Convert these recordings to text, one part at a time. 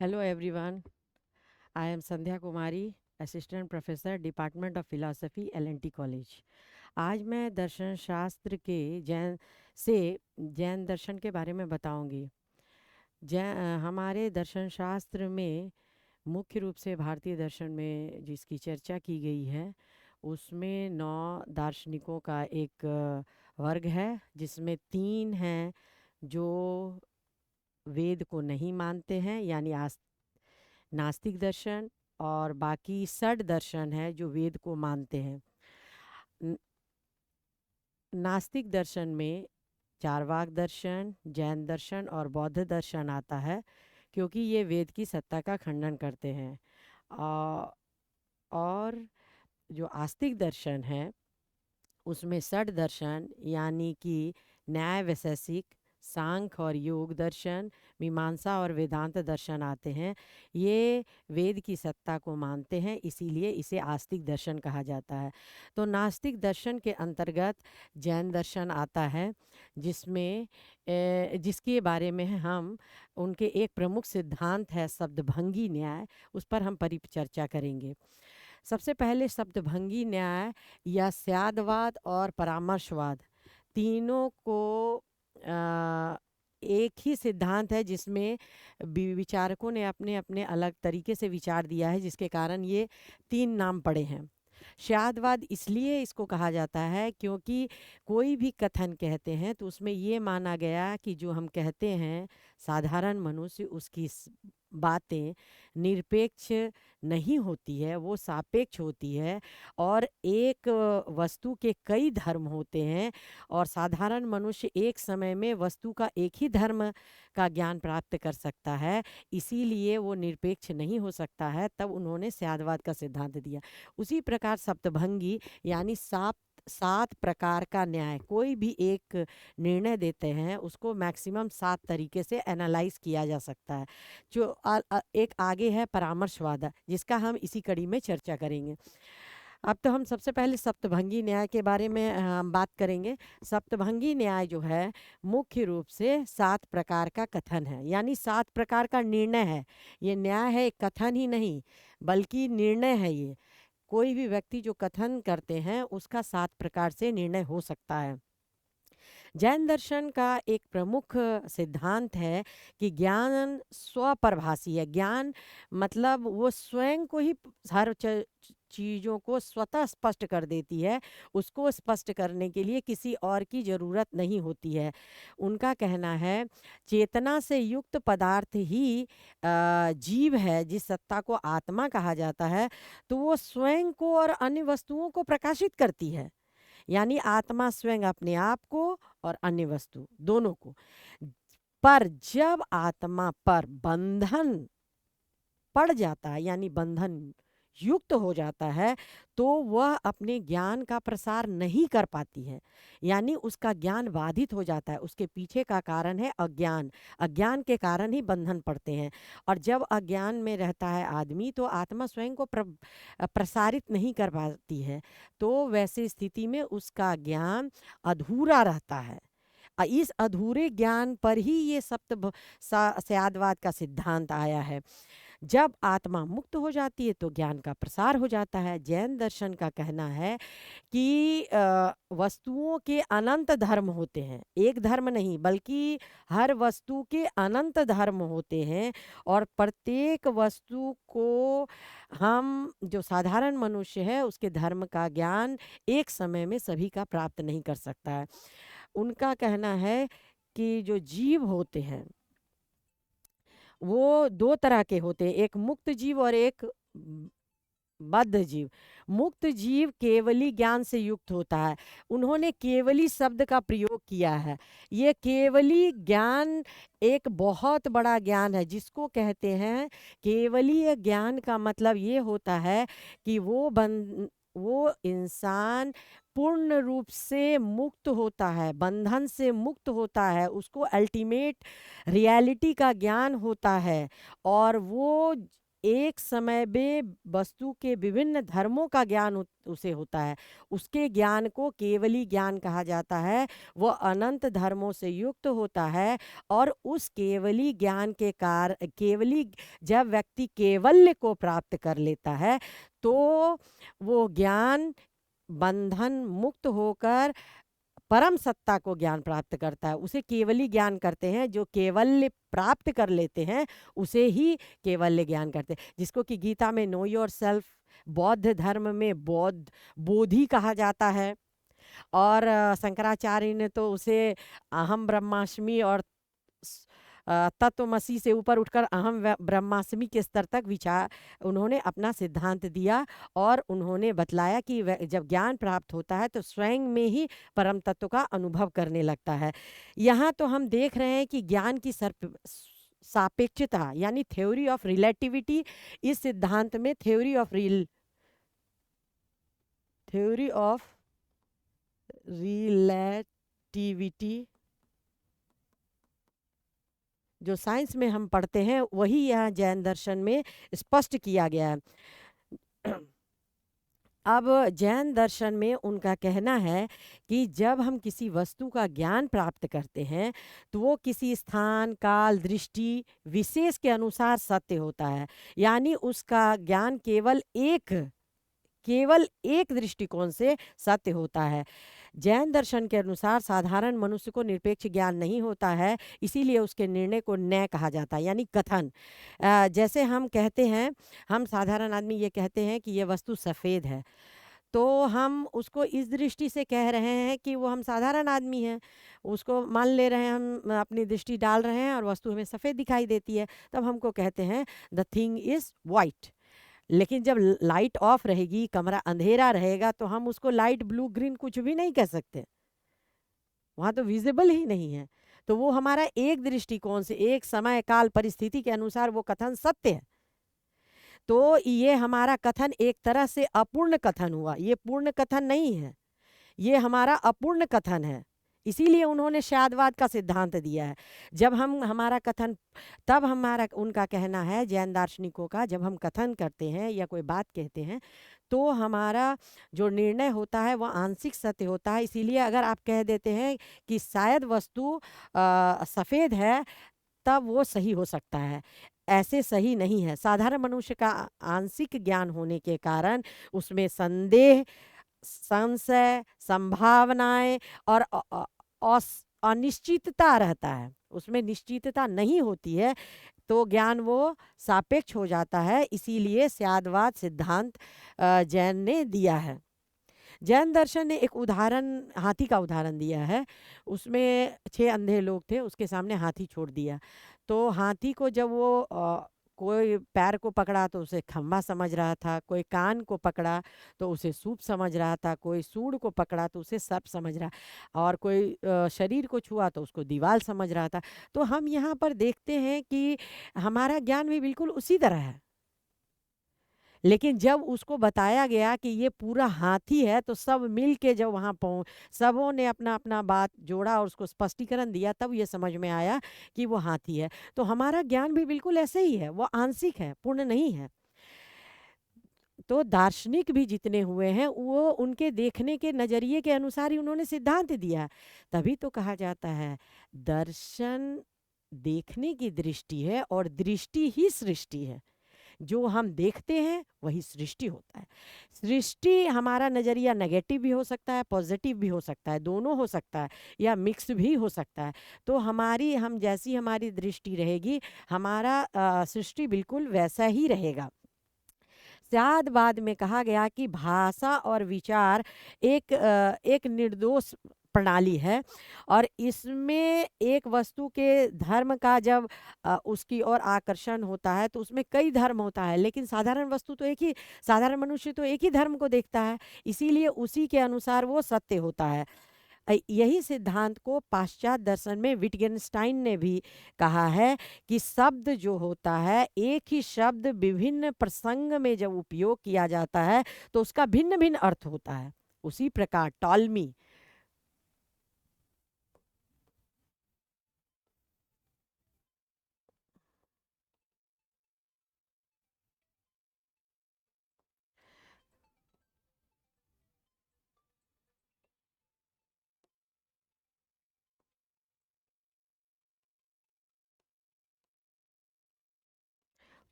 Hello everyone, I am Sandhya Kumari, assistant professor department of philosophy LNT college. आज मैं दर्शन शास्त्र के से जैन दर्शन के बारे में बताऊंगी। हमारे दर्शन शास्त्र में मुख्य रूप से भारतीय दर्शन में जिसकी चर्चा की गई है उसमें 9 दार्शनिकों का एक वर्ग है, जिसमें 3 हैं जो वेद को नहीं मानते हैं यानी नास्तिक दर्शन, और बाकी षड दर्शन है जो वेद को मानते हैं। न- नास्तिक दर्शन में चारवाक दर्शन, जैन दर्शन और बौद्ध दर्शन आता है, क्योंकि ये वेद की सत्ता का खंडन करते हैं। आ, और जो आस्तिक दर्शन है उसमें षड दर्शन यानी कि न्याय वैशेषिक, सांख्य और योग दर्शन, मीमांसा और वेदांत दर्शन आते हैं। ये वेद की सत्ता को मानते हैं, इसीलिए इसे आस्तिक दर्शन कहा जाता है। तो नास्तिक दर्शन के अंतर्गत जैन दर्शन आता है, जिसमें जिसके बारे में हम उनके एक प्रमुख सिद्धांत है शब्दभंगी न्याय, उस पर हम परिचर्चा करेंगे। सबसे पहले शब्दभंगी न्याय या स्यादवाद और परामर्शवाद, तीनों को एक ही सिद्धांत है, जिसमें विचारकों ने अपने अपने अलग तरीके से विचार दिया है, जिसके कारण ये 3 नाम पड़े हैं। स्यादवाद इसलिए इसको कहा जाता है क्योंकि कोई भी कथन कहते हैं तो उसमें ये माना गया कि जो हम कहते हैं साधारण मनुष्य उसकी बातें निरपेक्ष नहीं होती है, वो सापेक्ष होती है। और एक वस्तु के कई धर्म होते हैं, और साधारण मनुष्य एक समय में वस्तु का एक ही धर्म का ज्ञान प्राप्त कर सकता है, इसीलिए वो निरपेक्ष नहीं हो सकता है। तब उन्होंने स्यादवाद का सिद्धांत दिया। उसी प्रकार सप्तभंगी यानी 7 प्रकार का न्याय, कोई भी एक निर्णय देते हैं उसको मैक्सिमम 7 तरीके से एनालाइज किया जा सकता है। जो एक आगे है परामर्शवाद, जिसका हम इसी कड़ी में चर्चा करेंगे। अब तो हम सबसे पहले सप्तभंगी न्याय के बारे में हम बात करेंगे। सप्तभंगी न्याय जो है मुख्य रूप से 7 प्रकार का कथन है, यानी 7 प्रकार का निर्णय है। ये न्याय है, एक कथन ही नहीं बल्कि निर्णय है। ये कोई भी व्यक्ति जो कथन करते हैं उसका 7 प्रकार से निर्णय हो सकता है। जैन दर्शन का एक प्रमुख सिद्धांत है कि ज्ञान स्वप्रभासी है। ज्ञान मतलब वो स्वयं को ही हर चीज़ों को स्वतः स्पष्ट कर देती है, उसको स्पष्ट करने के लिए किसी और की ज़रूरत नहीं होती है। उनका कहना है चेतना से युक्त पदार्थ ही जीव है। जिस सत्ता को आत्मा कहा जाता है तो वो स्वयं को और अन्य वस्तुओं को प्रकाशित करती है, यानी आत्मा स्वयं अपने आप को और अन्य वस्तु दोनों को। पर जब आत्मा पर बंधन पड़ जाता है यानी बंधन युक्त हो जाता है, तो वह अपने ज्ञान का प्रसार नहीं कर पाती है, यानी उसका ज्ञान बाधित हो जाता है। उसके पीछे का कारण है अज्ञान। अज्ञान के कारण ही बंधन पड़ते हैं। और जब अज्ञान में रहता है आदमी तो आत्मा स्वयं को प्रसारित नहीं कर पाती है, तो वैसी स्थिति में उसका ज्ञान अधूरा रहता है। इस अधूरे ज्ञान पर ही ये स्यादवाद का सिद्धांत आया है। जब आत्मा मुक्त हो जाती है तो ज्ञान का प्रसार हो जाता है। जैन दर्शन का कहना है कि वस्तुओं के अनंत धर्म होते हैं, एक धर्म नहीं बल्कि हर वस्तु के अनंत धर्म होते हैं, और प्रत्येक वस्तु को हम जो साधारण मनुष्य है उसके धर्म का ज्ञान एक समय में सभी का प्राप्त नहीं कर सकता है। उनका कहना है कि जो जीव होते हैं वो 2 तरह के होते हैं, एक मुक्त जीव और एक बद्ध जीव। मुक्त जीव केवली ज्ञान से युक्त होता है। उन्होंने केवली शब्द का प्रयोग किया है। ये केवली ज्ञान एक बहुत बड़ा ज्ञान है, जिसको कहते हैं केवलीय ज्ञान का मतलब ये होता है कि वो इंसान पूर्ण रूप से मुक्त होता है, बंधन से मुक्त होता है, उसको अल्टीमेट रियलिटी का ज्ञान होता है। और वो एक समय में वस्तु के विभिन्न धर्मों का ज्ञान उसे होता है, उसके ज्ञान को केवली ज्ञान कहा जाता है। वो अनंत धर्मों से युक्त होता है और उस केवली ज्ञान के केवली जब व्यक्ति केवल्य को प्राप्त कर लेता है तो वो ज्ञान बंधन मुक्त होकर परम सत्ता को ज्ञान प्राप्त करता है। उसे केवली ज्ञान करते हैं, जो केवल्य प्राप्त कर लेते हैं उसे ही केवल्य ज्ञान करते हैं, जिसको कि गीता में नो योर सेल्फ, बौद्ध धर्म में बोधि कहा जाता है। और शंकराचार्य ने तो उसे अहम ब्रह्मास्मि और तत्वमसी से ऊपर उठकर अहम ब्रह्मास्मि के स्तर तक विचार उन्होंने अपना सिद्धांत दिया। और उन्होंने बतलाया कि जब ज्ञान प्राप्त होता है तो स्वयं में ही परम तत्व का अनुभव करने लगता है। यहाँ तो हम देख रहे हैं कि ज्ञान की सापेक्षता यानी थ्योरी ऑफ रिलेटिविटी, इस सिद्धांत में थ्योरी ऑफ रिलेटिविटी जो साइंस में हम पढ़ते हैं वही यहाँ जैन दर्शन में स्पष्ट किया गया है। अब जैन दर्शन में उनका कहना है कि जब हम किसी वस्तु का ज्ञान प्राप्त करते हैं तो वो किसी स्थान काल दृष्टि विशेष के अनुसार सत्य होता है, यानी उसका ज्ञान केवल एक दृष्टिकोण से सत्य होता है। जैन दर्शन के अनुसार साधारण मनुष्य को निरपेक्ष ज्ञान नहीं होता है, इसीलिए उसके निर्णय को न्याय कहा जाता है, यानी कथन। जैसे हम कहते हैं, हम साधारण आदमी ये कहते हैं कि ये वस्तु सफ़ेद है, तो हम उसको इस दृष्टि से कह रहे हैं कि वो हम साधारण आदमी हैं, उसको मान ले रहे हैं, हम अपनी दृष्टि डाल रहे हैं और वस्तु हमें सफ़ेद दिखाई देती है, तब हमको कहते हैं द थिंग इज़ वाइट। लेकिन जब लाइट ऑफ रहेगी, कमरा अंधेरा रहेगा, तो हम उसको लाइट ब्लू ग्रीन कुछ भी नहीं कह सकते, वहां तो विजिबल ही नहीं है। तो वो हमारा एक दृष्टिकोण से एक समय काल परिस्थिति के अनुसार वो कथन सत्य है। तो ये हमारा कथन एक तरह से अपूर्ण कथन हुआ, ये पूर्ण कथन नहीं है, ये हमारा अपूर्ण कथन है। इसीलिए उन्होंने शायदवाद का सिद्धांत दिया है। जब हम हमारा कथन तब हमारा उनका कहना है जैन दार्शनिकों का, जब हम कथन करते हैं या कोई बात कहते हैं तो हमारा जो निर्णय होता है वह आंशिक सत्य होता है। इसीलिए अगर आप कह देते हैं कि शायद वस्तु सफ़ेद है, तब वो सही हो सकता है, ऐसे सही नहीं है। साधारण मनुष्य का आंशिक ज्ञान होने के कारण उसमें संदेह, संशय, संभावनाएं और अनिश्चितता रहता है, उसमें निश्चितता नहीं होती है, तो ज्ञान वो सापेक्ष हो जाता है। इसीलिए स्यादवाद सिद्धांत जैन ने दिया है। जैन दर्शन ने एक उदाहरण, हाथी का उदाहरण दिया है। उसमें 6 अंधे लोग थे, उसके सामने हाथी छोड़ दिया, तो हाथी को जब वो कोई पैर को पकड़ा तो उसे खंभा समझ रहा था, कोई कान को पकड़ा तो उसे सूप समझ रहा था, कोई सूंड को पकड़ा तो उसे सर्प समझ रहा, और कोई शरीर को छुआ तो उसको दीवार समझ रहा था। तो हम यहाँ पर देखते हैं कि हमारा ज्ञान भी बिल्कुल उसी तरह है। लेकिन जब उसको बताया गया कि ये पूरा हाथी है, तो सब मिल के जब वहाँ पहुँच सबों ने अपना अपना बात जोड़ा और उसको स्पष्टीकरण दिया, तब ये समझ में आया कि वो हाथी है। तो हमारा ज्ञान भी बिल्कुल ऐसे ही है, वो आंशिक है, पूर्ण नहीं है। तो दार्शनिक भी जितने हुए हैं वो उनके देखने के नज़रिए के अनुसार ही उन्होंने सिद्धांत दिया। तभी तो कहा जाता है दर्शन देखने की दृष्टि है और दृष्टि ही सृष्टि है। जो हम देखते हैं वही सृष्टि होता है। सृष्टि हमारा नज़रिया नेगेटिव भी हो सकता है, पॉजिटिव भी हो सकता है, दोनों हो सकता है, या मिक्स भी हो सकता है। तो हम जैसी हमारी दृष्टि रहेगी, हमारा सृष्टि बिल्कुल वैसा ही रहेगा। बाद में कहा गया कि भाषा और विचार एक निर्दोष प्रणाली है, और इसमें एक वस्तु के धर्म का जब उसकी ओर आकर्षण होता है तो उसमें कई धर्म होता है, लेकिन साधारण मनुष्य तो एक ही धर्म को देखता है, इसीलिए उसी के अनुसार वो सत्य होता है। यही सिद्धांत को पाश्चात्य दर्शन में विटगेनस्टाइन ने भी कहा है कि शब्द जो होता है, एक ही शब्द विभिन्न प्रसंग में जब उपयोग किया जाता है तो उसका भिन्न भिन्न अर्थ होता है। उसी प्रकार टॉलमी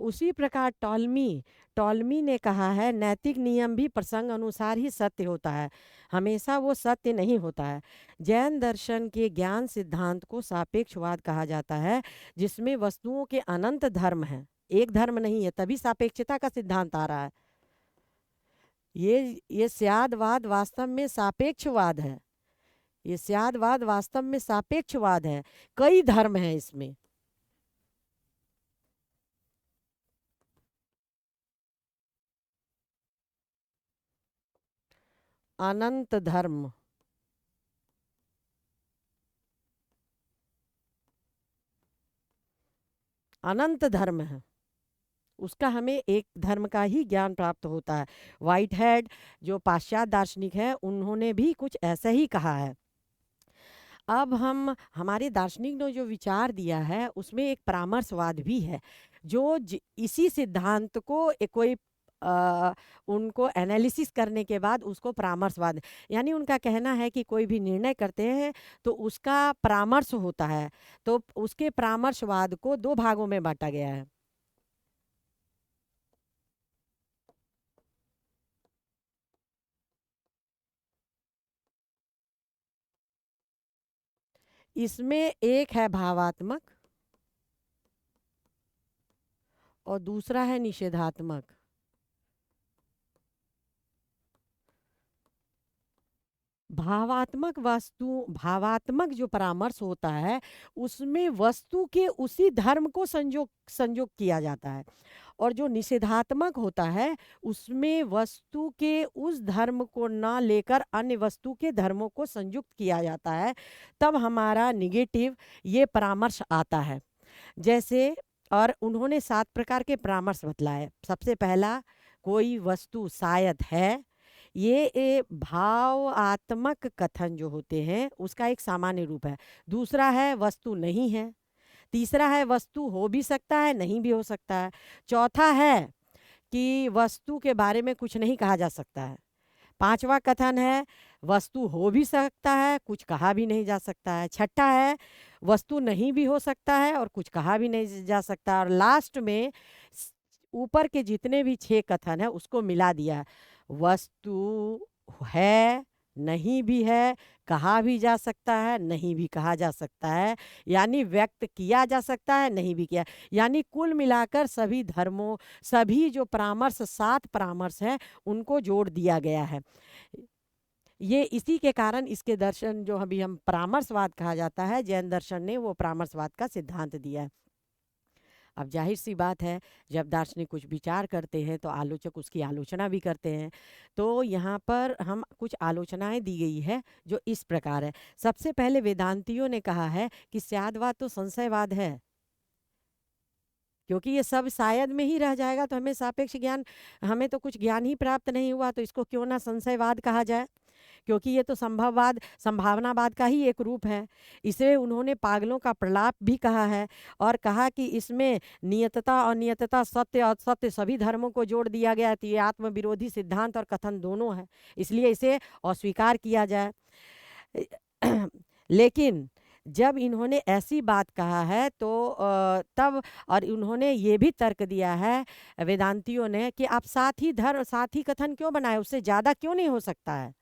उसी प्रकार टॉलमी टॉलमी ने कहा है, नैतिक नियम भी प्रसंग अनुसार ही सत्य होता है, हमेशा वो सत्य नहीं होता है। जैन दर्शन के ज्ञान सिद्धांत को सापेक्षवाद कहा जाता है, जिसमें वस्तुओं के अनंत धर्म हैं, एक धर्म नहीं है, तभी सापेक्षता का सिद्धांत आ रहा है। ये स्यादवाद वास्तव में सापेक्षवाद है। ये स्यादवाद वास्तव में सापेक्षवाद है, कई धर्म हैं इसमें। अनंत धर्म, अनंत धर्म है, उसका हमें एक धर्म का ही ज्ञान प्राप्त होता है। व्हाइट हेड जो पाश्चात्य दार्शनिक है, उन्होंने भी कुछ ऐसा ही कहा है। अब हम हमारे दार्शनिक ने जो विचार दिया है उसमें एक परामर्शवाद भी है, जो इसी सिद्धांत को कोई अ, उनको एनालिसिस करने के बाद उसको परामर्शवाद, यानी उनका कहना है कि कोई भी निर्णय करते हैं तो उसका परामर्श होता है, तो उसके परामर्शवाद को दो भागों में बांटा गया है। इसमें एक है भावात्मक और दूसरा है निषेधात्मक। भावात्मक जो परामर्श होता है उसमें वस्तु के उसी धर्म को संजोग संजोग किया जाता है, और जो निषेधात्मक होता है उसमें वस्तु के उस धर्म को न लेकर अन्य वस्तु के धर्मों को संयुक्त किया जाता है, तब हमारा निगेटिव ये परामर्श आता है। जैसे, और उन्होंने 7 प्रकार के परामर्श बतलाए। सबसे पहला, कोई वस्तु शायद है, ये भावात्मक कथन जो होते हैं उसका एक सामान्य रूप है। दूसरा है वस्तु नहीं है। तीसरा है वस्तु हो भी सकता है, नहीं भी हो सकता है। चौथा है कि वस्तु के बारे में कुछ नहीं कहा जा सकता है। पांचवा कथन है वस्तु हो भी सकता है, कुछ कहा भी नहीं जा सकता है। छठा है वस्तु नहीं भी हो सकता है और कुछ कहा भी नहीं जा सकता। और लास्ट में ऊपर के जितने भी 6 कथन है उसको मिला दिया। वस्तु है, नहीं भी है, कहा भी जा सकता है, नहीं भी कहा जा सकता है, यानी व्यक्त किया जा सकता है, नहीं भी किया, यानी कुल मिलाकर सभी धर्मों, सभी जो परामर्श 7 परामर्श हैं उनको जोड़ दिया गया है। ये इसी के कारण इसके दर्शन जो अभी हम परामर्शवाद कहा जाता है, जैन दर्शन ने वो परामर्शवाद का सिद्धांत दिया है। अब जाहिर सी बात है, जब दार्शनिक कुछ विचार करते हैं तो आलोचक उसकी आलोचना भी करते हैं। तो यहाँ पर हम कुछ आलोचनाएं दी गई है जो इस प्रकार है। सबसे पहले वेदांतियों ने कहा है कि स्यादवाद तो संशयवाद है, क्योंकि ये सब शायद में ही रह जाएगा, तो हमें सापेक्ष ज्ञान, हमें तो कुछ ज्ञान ही प्राप्त नहीं हुआ, तो इसको क्यों ना संशयवाद कहा जाए, क्योंकि ये तो संभववाद, संभावनावाद का ही एक रूप है। इसे उन्होंने पागलों का प्रलाप भी कहा है, और कहा कि इसमें नियतता और नियतता, सत्य और सत्य सभी धर्मों को जोड़ दिया गया है, तो ये आत्म विरोधी सिद्धांत और कथन दोनों है, इसलिए इसे अस्वीकार किया जाए। लेकिन जब इन्होंने ऐसी बात कहा है तो तब, और उन्होंने ये भी तर्क दिया है वेदांतियों ने कि आप साथ ही धर्म, साथ ही कथन क्यों बनाए, उससे ज़्यादा क्यों नहीं हो सकता है।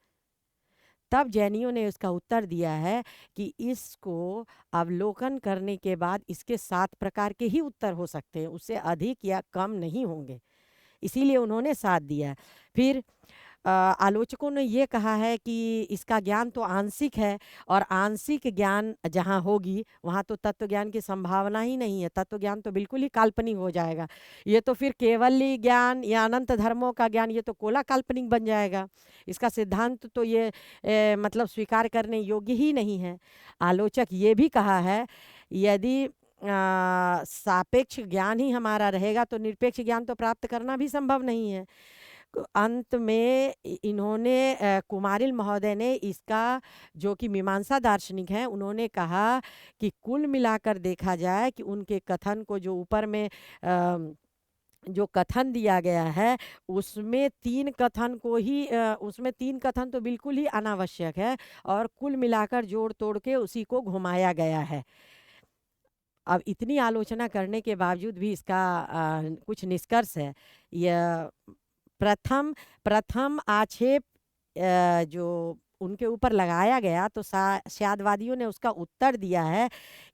तब जैनियों ने उसका उत्तर दिया है कि इसको अवलोकन करने के बाद इसके 7 प्रकार के ही उत्तर हो सकते हैं, उससे अधिक या कम नहीं होंगे, इसीलिए उन्होंने साथ दिया है। फिर आलोचकों ने ये कहा है कि इसका ज्ञान तो आंशिक है, और आंशिक ज्ञान जहाँ होगी वहाँ तो तत्व ज्ञान की संभावना ही नहीं है, तत्व ज्ञान तो बिल्कुल ही काल्पनिक हो जाएगा। ये तो फिर केवली ज्ञान या अनंत धर्मों का ज्ञान, ये तो कोला काल्पनिक बन जाएगा। इसका सिद्धांत तो ये मतलब स्वीकार करने योग्य ही नहीं है। आलोचक ये भी कहा है, यदि सापेक्ष ज्ञान ही हमारा रहेगा तो निरपेक्ष ज्ञान तो प्राप्त करना भी संभव नहीं है। अंत में इन्होंने कुमारिल महोदय ने इसका, जो कि मीमांसा दार्शनिक हैं, उन्होंने कहा कि कुल मिलाकर देखा जाए कि उनके कथन को जो ऊपर में जो कथन दिया गया है उसमें 3 कथन को ही उसमें 3 कथन तो बिल्कुल ही अनावश्यक है, और कुल मिलाकर जोड़ तोड़ के उसी को घुमाया गया है। अब इतनी आलोचना करने के बावजूद भी इसका कुछ निष्कर्ष है। यह प्रथम प्रथम आक्षेप जो उनके ऊपर लगाया गया, तो साम्यवादियों ने उसका उत्तर दिया है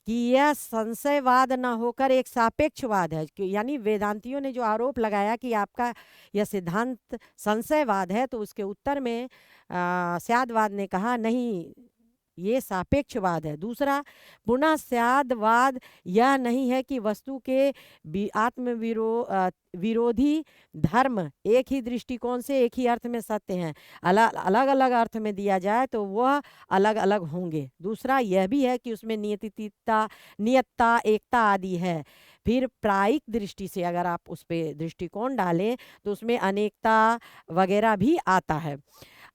कि यह संशयवाद न होकर एक सापेक्षवाद है। यानी वेदांतियों ने जो आरोप लगाया कि आपका यह सिद्धांत संशयवाद है, तो उसके उत्तर में साम्यवाद ने कहा नहीं, ये सापेक्षवाद है। दूसरा, पुनः साम्यवाद यह नहीं है कि वस्तु के विरोधी धर्म एक ही दृष्टिकोण से एक ही अर्थ में सत्य हैं, अलग अलग अर्थ में दिया जाए तो वह अलग अलग होंगे। दूसरा यह भी है कि उसमें नियतता एकता आदि है। फिर प्रायिक दृष्टि से अगर आप उस पर दृष्टिकोण डालें तो उसमें अनेकता वगैरह भी आता है।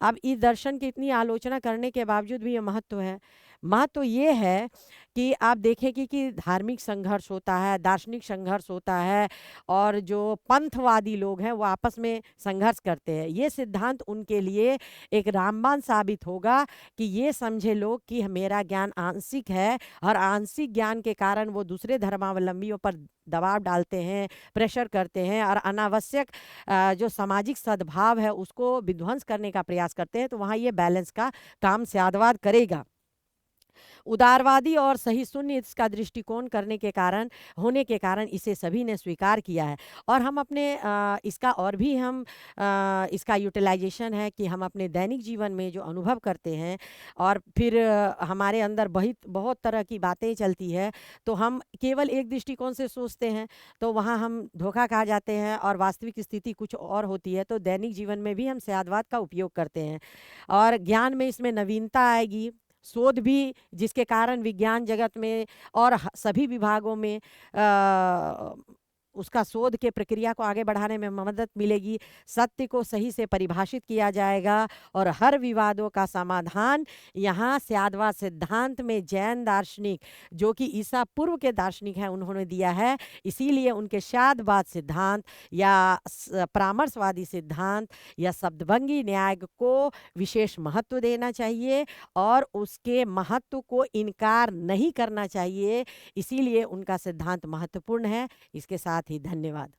अब इस दर्शन की इतनी आलोचना करने के बावजूद भी ये महत्व है। महत्व ये है कि आप देखें कि धार्मिक संघर्ष होता है, दार्शनिक संघर्ष होता है, और जो पंथवादी लोग हैं वो आपस में संघर्ष करते हैं। ये सिद्धांत उनके लिए एक रामबाण साबित होगा कि ये समझे लोग कि मेरा ज्ञान आंशिक है, और आंशिक ज्ञान के कारण वो दूसरे धर्मावलंबियों पर दबाव डालते हैं, प्रेशर करते हैं, और अनावश्यक जो सामाजिक सद्भाव है उसको विध्वंस करने का प्रयास करते हैं। तो वहाँ ये बैलेंस का काम साम्यवाद करेगा। उदारवादी और सहिष्णु इसका दृष्टिकोण होने के कारण इसे सभी ने स्वीकार किया है। और हम अपने इसका और भी हम इसका यूटिलाइजेशन है कि हम अपने दैनिक जीवन में जो अनुभव करते हैं, और फिर हमारे अंदर बहुत तरह की बातें चलती है, तो हम केवल एक दृष्टिकोण से सोचते हैं, तो वहाँ हम धोखा खा जाते हैं और वास्तविक स्थिति कुछ और होती है। तो दैनिक जीवन में भी हम साम्यवाद का उपयोग करते हैं, और ज्ञान में इसमें नवीनता आएगी, शोध भी, जिसके कारण विज्ञान जगत में और सभी विभागों में उसका शोध के प्रक्रिया को आगे बढ़ाने में मदद मिलेगी। सत्य को सही से परिभाषित किया जाएगा, और हर विवादों का समाधान यहाँ साम्यवाद सिद्धांत में जैन दार्शनिक, जो कि ईसा पूर्व के दार्शनिक हैं, उन्होंने दिया है। इसीलिए उनके साम्यवाद सिद्धांत या परामर्शवादी सिद्धांत या शब्दभंगी न्याय को विशेष महत्व देना चाहिए, और उसके महत्व को इनकार नहीं करना चाहिए। इसीलिए उनका सिद्धांत महत्वपूर्ण है। इसके साथ ही धन्यवाद।